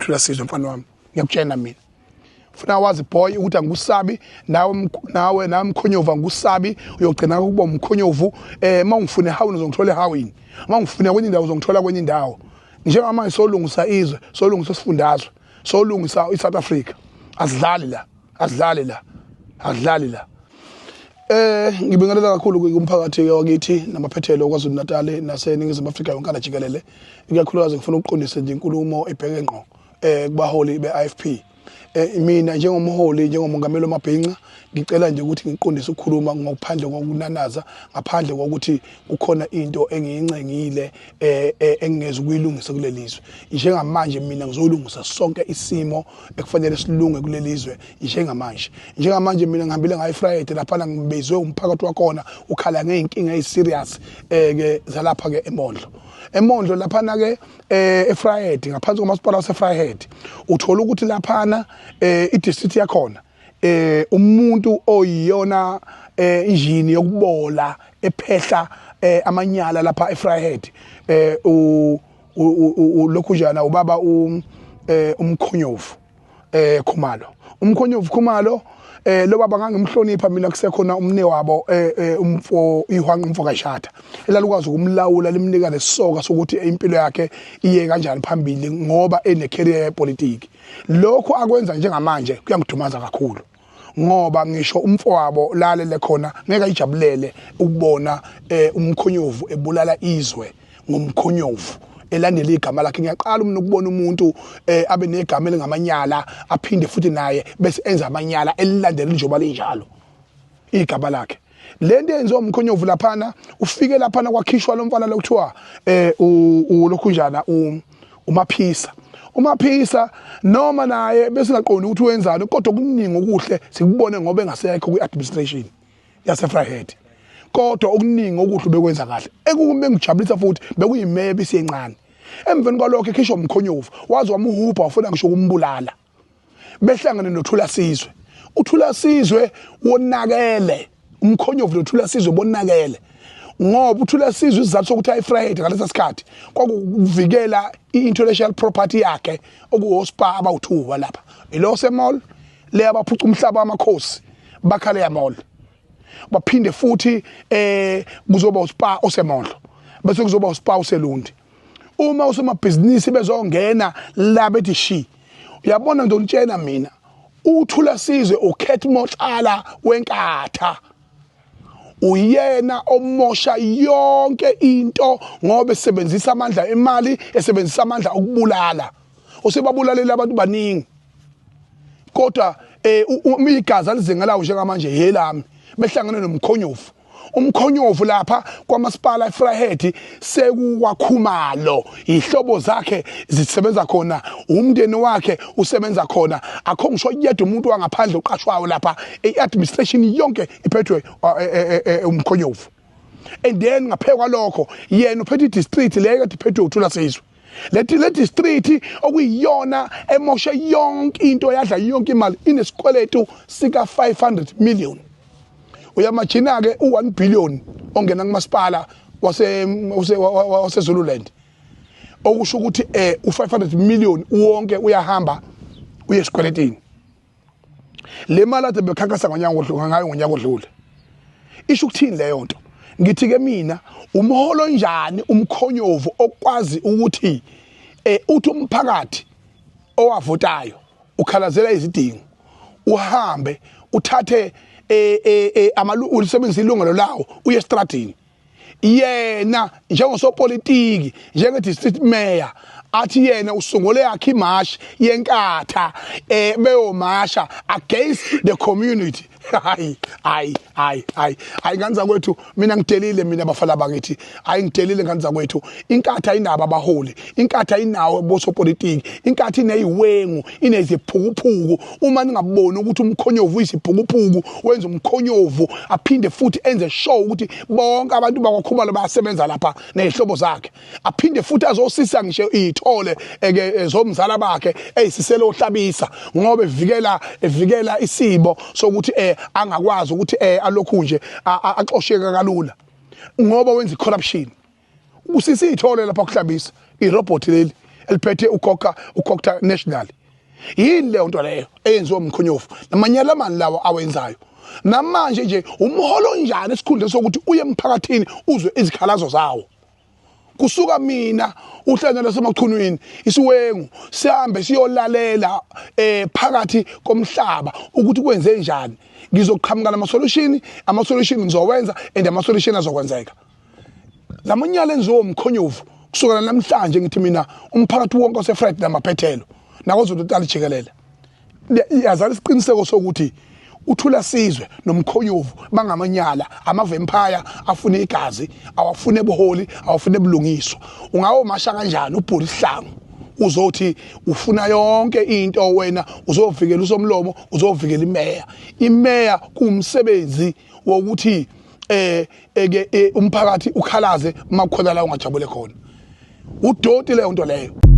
uthula sizwe mfana wami ngiyakutshela mina ufuna wazi boy ukuthi angusabi nawe namkhonyova ngusabi uyogcina ukuba umkhonyovu mawungifune hawu uzongithola hawini mawungifune kwenye indawo uzongithola kwenye indawo njengamanje solungisa izwe solungisa isifundazwe solungisa iSouth Africa asidlali la ngibingelela kakhulu kumphakathi wakithi namaphethelo kwaZulu Natal naseningizimu Afrika yonke jikelele ikakhulukazi ngifuna ukuqondisa nje inkulumo ebheke ngqo kubaholi beIFP mina njengomholi njengomongameli wamabhinqa ngicela nje ukuthi ngiqondise ukukhuluma ngokuphandle kokunanaza ngaphandle kokuthi kukhona into engiyincengile engingeze ukuyilungisa kulelizwe njengamanje mina ngizolungisa sonke isimo ekufanele silunge kulelizwe njengamanje mina ngihambile ngayi Friday lapha ngibezwe umphakathi wakhona ukhala ngeinkinga eziserious ke zalapha ke eMondlo lapha na ke eFriday ngaphansi komasipala waseFriday uthola ukuthi lapha idistrict yakhona umuntu oyiyona injini yokubola ephehla amanyala lapha eFriday lokhujana ubaba umkhonyovu Khumalo lo baba ngangimhlonipha mina kusekhona umne wabo umfo kaShata elalukwazi ukumlawula limnika lesoka sokuthi impilo yakhe iye kanjani phambili ngoba ene career yepolitiki lokho akwenza njengamanje kuyangidumaza kakhulu ngoba ngisho umfo wabo lalele khona ngeke ayijabulele ukubona umkhonyovu ebulala izwe ngomkhonyovu elandela igama lakhe ngiyaqala umna ukubona umuntu abe negama elingamanyala aphinde futhi naye bese enza amanyala elilandela njengoba linjalo igama lakhe lento yenziwa umkhonyovu laphana ufike laphana kwakhishwa lo mfana lokuthiwa ulokhunjana uMaphisa noma naye bese ngaqonda ukuthi wenzani kodwa okuningi okuhle sikubone ngoba engasekho kwiadministration yaseFriday kodwa okuningi okuhle bekwenza kahle ekube ngijabulisa futhi bekuyimebe isiyencane emveni kwalokho ekhishwa umkhonyovu wazi wamuhupha wafuna ngisho ukumbulala behlangene uthula sizwe wonakele umkhonyovu nothula sizwe bonakele ngoba uthula sizwe isizathu sokuthi ayiFriday ngalesa sikhathi kwakuvikela iintellectual property yakhe okuhospa abawuthuba lapha ilose mall le abaphuca umhlaba wamakhosi bakhale ya mall baphinde futhi kuzoba uspa osemondlo bese kuzoba uspa uselundi uma usomabhizinisi bezongena la bethi shi uyabona ngizonitshela mina uthula sizwe ukhetha Motshala wenkatha uyena omosha yonke into ngoba esebenzisa amandla emali esebenzisa amandla okubulala usebabulalela abantu baningi kodwa igazi lizengelayo njengamanje yelami behlangene nomkhonyovu umkhonyovu lapha kwamasipala eFriday sekuwakhumalo ihlobo zakhe zisebenza khona umndeni wakhe usebenza khona akho ngisho yedwa umuntu wangaphandle uqashwayo lapha eadministration yonke iphethwe umkhonyovu and then ngaphekwa lokho yena uphethe district leyo iphethwe uthula sizwe le district okuyiyona emoshe yonke into yadla yonke imali inesikweletu sika 500 million uyamajina ke u1 billion ongena kumasipala wase Zululand okusho ukuthi u500 million wonke uyahamba uyesikweletini le mali ade bekhankasa ngonyaka odlule isho ukuthini leyo nto ngithi ke mina umholo njani umkhonyovu okwazi ukuthi uthi umphakathi owavotayo ukhalazela izidingo uhambe uthathe ulisebenzisa ilungelo lawo uye estradini yena njengosopolitiki njenge-district mayor athi yena usungule yakhe imashi yenkatha beyomasha against the community hayi nganza kwethu mina ngidelile mina abafala bakithi ngidelile nganza kwethu inkatha inabo abaholi inkatha inawo bosopolitiki inkatha ineyiwengu ineziphukuphuku uma ningaboni ukuthi umkhonyovu uyisiphukupuku wenza umkhonyovu aphinde futhi enze show ukuthi bonke abantu bakwakhumalo bayasebenza lapha nezihlobo zakhe aphinde futhi azosisa ngisho ithole zomzala bakhe eyisiselo ohlabisa ngoba evikela isibo sokuthi angakwazi ukuthi alokhu nje axosheka kalula ngoba wenza corruption usisi ithole lapha kuhlabisa irobot leli eliphethe ukhokha national yini le nto leyo eyenziwa umkhonyovu namanyala amani lawa awenzayo namanje nje umholo njani esikhundleni sokuthi uye emphakathini uzwe izikhalazo zawo kusuka mina uhlelo lasemachunwini isiwengu sihambe siyolalela phakathi komhlaba ukuthi kwenze njani ngizoqhamuka ama-solution ngizowenza and ama-solution azokwenzeka lamanyala enziwo umkhonyovu kusukela namhlanje ngithi mina umphakathi wonke oseFred namaphethelo nakozolutala jikelele yazala isiqiniseko sokuthi uthula sizwe nomkhonyovu bangamanyala ama-vampire afune igazi awafune buholi awafune bulungiswa ungawomasha kanjani ubhuli Sihlangu uzothi ufuna yonke into wena uzovikela usomlomo uzovikela imeya kumsebenzi wokuthi umphakathi ukhalaze makukhona la ungajabule khona udoti leyo nto leyo